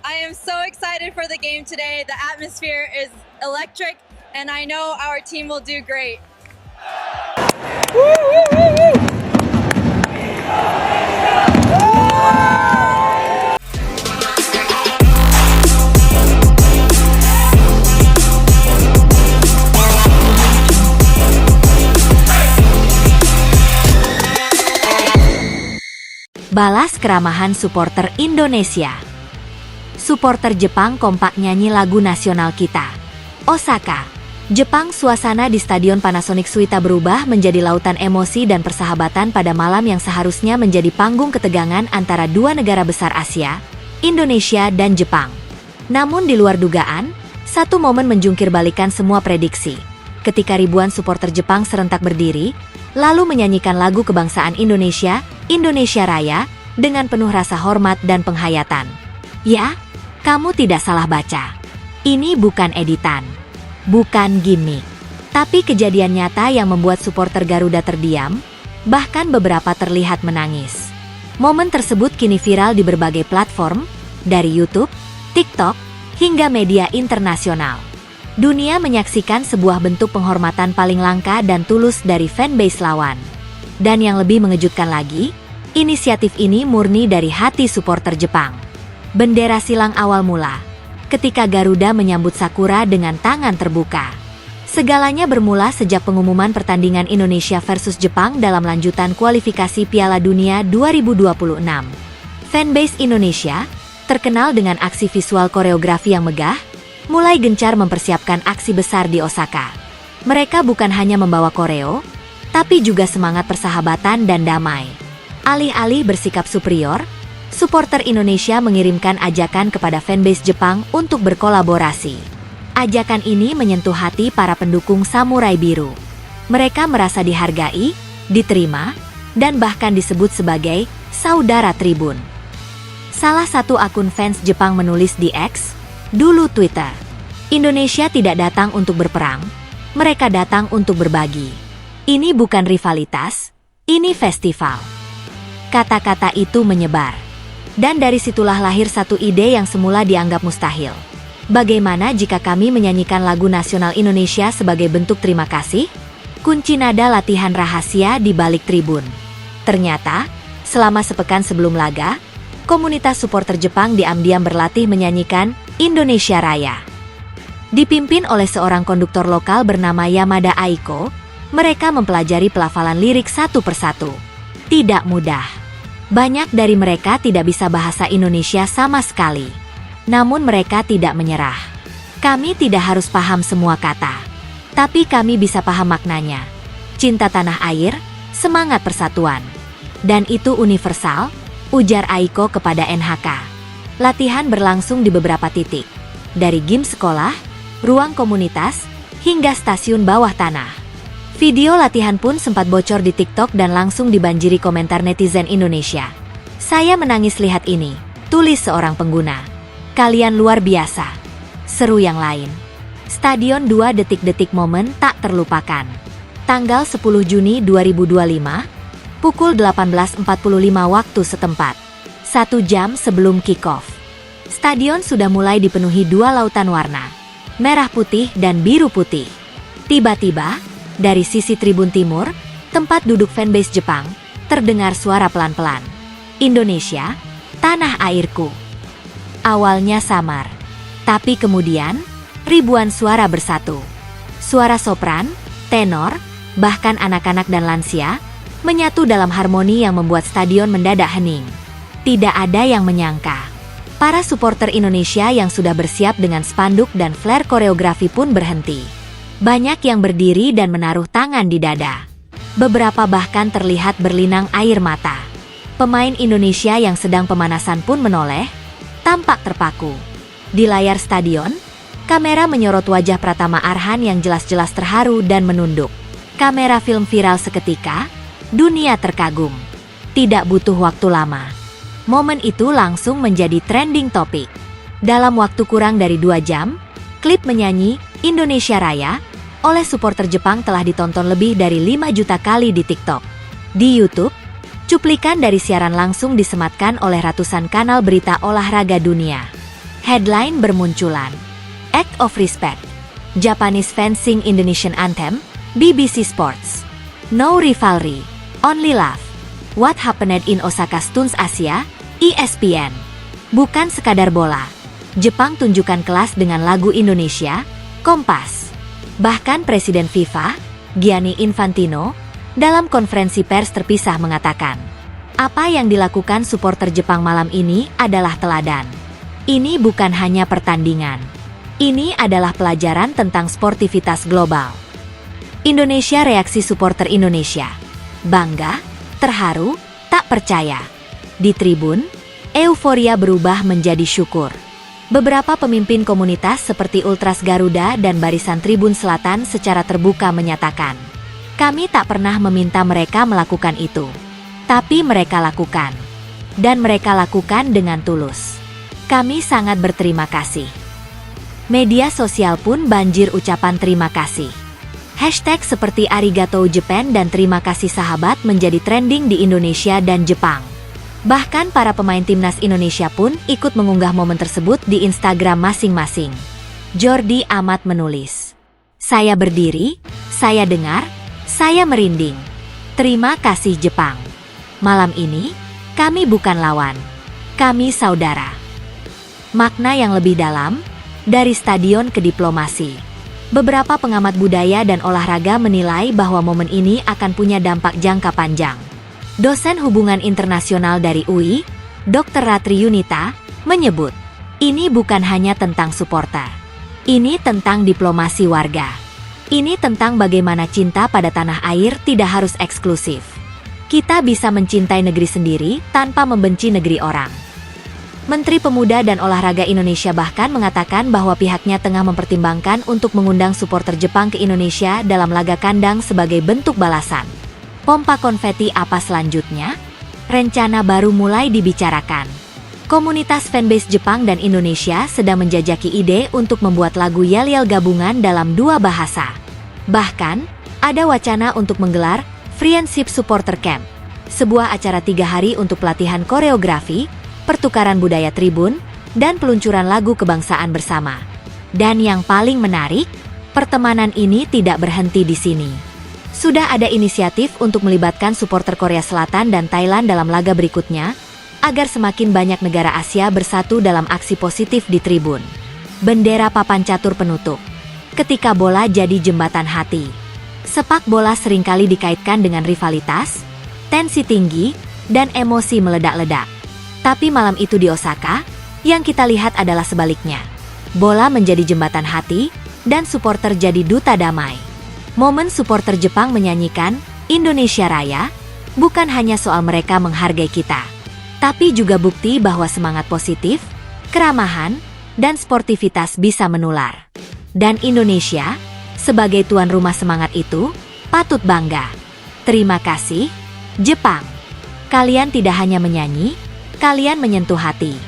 I am so excited for the game today. The atmosphere is electric, and I know our team will do great. Balas keramahan supporter Indonesia. Supporter Jepang kompak nyanyi lagu nasional kita. Osaka, Jepang. Suasana di Stadion Panasonic Suita berubah menjadi lautan emosi dan persahabatan pada malam yang seharusnya menjadi panggung ketegangan antara dua negara besar Asia, Indonesia dan Jepang. Namun di luar dugaan, satu momen menjungkir balikan semua prediksi. Ketika ribuan supporter Jepang serentak berdiri, lalu menyanyikan lagu kebangsaan Indonesia, Indonesia Raya, dengan penuh rasa hormat dan penghayatan. Ya, kamu tidak salah baca. Ini bukan editan, bukan gimmick, tapi kejadian nyata yang membuat supporter Garuda terdiam, bahkan beberapa terlihat menangis. Momen tersebut kini viral di berbagai platform, dari YouTube, TikTok, hingga media internasional. Dunia menyaksikan sebuah bentuk penghormatan paling langka dan tulus dari fanbase lawan. Dan yang lebih mengejutkan lagi, inisiatif ini murni dari hati supporter Jepang. Bendera silang awal mula, ketika Garuda menyambut Sakura dengan tangan terbuka. Segalanya bermula sejak pengumuman pertandingan Indonesia versus Jepang dalam lanjutan kualifikasi Piala Dunia 2026. Fanbase Indonesia, terkenal dengan aksi visual koreografi yang megah, mulai gencar mempersiapkan aksi besar di Osaka. Mereka bukan hanya membawa koreo, tapi juga semangat persahabatan dan damai. Alih-alih bersikap superior, supporter Indonesia mengirimkan ajakan kepada fanbase Jepang untuk berkolaborasi. Ajakan ini menyentuh hati para pendukung Samurai Biru. Mereka merasa dihargai, diterima, dan bahkan disebut sebagai saudara tribun. Salah satu akun fans Jepang menulis di X, dulu Twitter, "Indonesia tidak datang untuk berperang, mereka datang untuk berbagi. Ini bukan rivalitas, ini festival." Kata-kata itu menyebar. Dan dari situlah lahir satu ide yang semula dianggap mustahil. Bagaimana jika kami menyanyikan lagu nasional Indonesia sebagai bentuk terima kasih? Kunci nada latihan rahasia di balik tribun. Ternyata, selama sepekan sebelum laga, komunitas supporter Jepang diam-diam berlatih menyanyikan Indonesia Raya. Dipimpin oleh seorang konduktor lokal bernama Yamada Aiko, mereka mempelajari pelafalan lirik satu persatu. Tidak mudah. Banyak dari mereka tidak bisa bahasa Indonesia sama sekali. Namun mereka tidak menyerah. Kami tidak harus paham semua kata, tapi kami bisa paham maknanya. Cinta tanah air, semangat persatuan. Dan itu universal, ujar Aiko kepada NHK. Latihan berlangsung di beberapa titik. Dari gym sekolah, ruang komunitas, hingga stasiun bawah tanah. Video latihan pun sempat bocor di TikTok dan langsung dibanjiri komentar netizen Indonesia. "Saya menangis lihat ini," tulis seorang pengguna. "Kalian luar biasa." Seru yang lain. Stadion 2 detik-detik momen tak terlupakan. Tanggal 10 Juni 2025, pukul 18.45 waktu setempat. 1 jam sebelum kick-off. Stadion sudah mulai dipenuhi dua lautan warna, merah putih dan biru putih. Tiba-tiba, dari sisi tribun timur, tempat duduk fanbase Jepang, terdengar suara pelan-pelan. "Indonesia, tanah airku." Awalnya samar, tapi kemudian, ribuan suara bersatu. Suara sopran, tenor, bahkan anak-anak dan lansia, menyatu dalam harmoni yang membuat stadion mendadak hening. Tidak ada yang menyangka. Para supporter Indonesia yang sudah bersiap dengan spanduk dan flare koreografi pun berhenti. Banyak yang berdiri dan menaruh tangan di dada. Beberapa bahkan terlihat berlinang air mata. Pemain Indonesia yang sedang pemanasan pun menoleh, tampak terpaku. Di layar stadion, kamera menyorot wajah Pratama Arhan yang jelas-jelas terharu dan menunduk. Kamera film viral seketika, dunia terkagum. Tidak butuh waktu lama. Momen itu langsung menjadi trending topik. Dalam waktu kurang dari 2 jam, klip menyanyi Indonesia Raya oleh supporter Jepang telah ditonton lebih dari 5 juta kali di TikTok. Di YouTube, cuplikan dari siaran langsung disematkan oleh ratusan kanal berita olahraga dunia. Headline bermunculan. Act of Respect. Japanese Fencing Indonesian Anthem, BBC Sports. No rivalry, only love. What happened in Osaka Stunts Asia, ESPN. Bukan sekadar bola. Jepang tunjukkan kelas dengan lagu Indonesia, Kompas. Bahkan Presiden FIFA, Gianni Infantino, dalam konferensi pers terpisah mengatakan, apa yang dilakukan supporter Jepang malam ini adalah teladan. Ini bukan hanya pertandingan. Ini adalah pelajaran tentang sportivitas global. Indonesia, reaksi supporter Indonesia. Bangga, terharu, tak percaya. Di tribun, euforia berubah menjadi syukur. Beberapa pemimpin komunitas seperti Ultras Garuda dan Barisan Tribun Selatan secara terbuka menyatakan, kami tak pernah meminta mereka melakukan itu. Tapi mereka lakukan. Dan mereka lakukan dengan tulus. Kami sangat berterima kasih. Media sosial pun banjir ucapan terima kasih. Hashtag seperti Arigato Japan dan terima kasih sahabat menjadi trending di Indonesia dan Jepang. Bahkan para pemain timnas Indonesia pun ikut mengunggah momen tersebut di Instagram masing-masing. Jordi Amat menulis, saya berdiri, saya dengar, saya merinding. Terima kasih Jepang. Malam ini, kami bukan lawan. Kami saudara. Makna yang lebih dalam, dari stadion ke diplomasi. Beberapa pengamat budaya dan olahraga menilai bahwa momen ini akan punya dampak jangka panjang. Dosen hubungan internasional dari UI, Dr. Ratri Yunita, menyebut, ini bukan hanya tentang supporter. Ini tentang diplomasi warga. Ini tentang bagaimana cinta pada tanah air tidak harus eksklusif. Kita bisa mencintai negeri sendiri tanpa membenci negeri orang. Menteri Pemuda dan Olahraga Indonesia bahkan mengatakan bahwa pihaknya tengah mempertimbangkan untuk mengundang supporter Jepang ke Indonesia dalam laga kandang sebagai bentuk balasan. Pompa konveti apa selanjutnya? Rencana baru mulai dibicarakan. Komunitas fanbase Jepang dan Indonesia sedang menjajaki ide untuk membuat lagu yel-yel gabungan dalam dua bahasa. Bahkan, ada wacana untuk menggelar Friendship Supporter Camp, sebuah acara 3 hari untuk pelatihan koreografi, pertukaran budaya tribun, dan peluncuran lagu kebangsaan bersama. Dan yang paling menarik, pertemanan ini tidak berhenti di sini. Sudah ada inisiatif untuk melibatkan supporter Korea Selatan dan Thailand dalam laga berikutnya, agar semakin banyak negara Asia bersatu dalam aksi positif di tribun. Bendera papan catur penutup. Ketika bola jadi jembatan hati. Sepak bola seringkali dikaitkan dengan rivalitas, tensi tinggi, dan emosi meledak-ledak. Tapi malam itu di Osaka, yang kita lihat adalah sebaliknya. Bola menjadi jembatan hati, dan supporter jadi duta damai. Momen supporter Jepang menyanyikan Indonesia Raya bukan hanya soal mereka menghargai kita, tapi juga bukti bahwa semangat positif, keramahan, dan sportivitas bisa menular. Dan Indonesia, sebagai tuan rumah semangat itu, patut bangga. Terima kasih, Jepang. Kalian tidak hanya menyanyi, kalian menyentuh hati.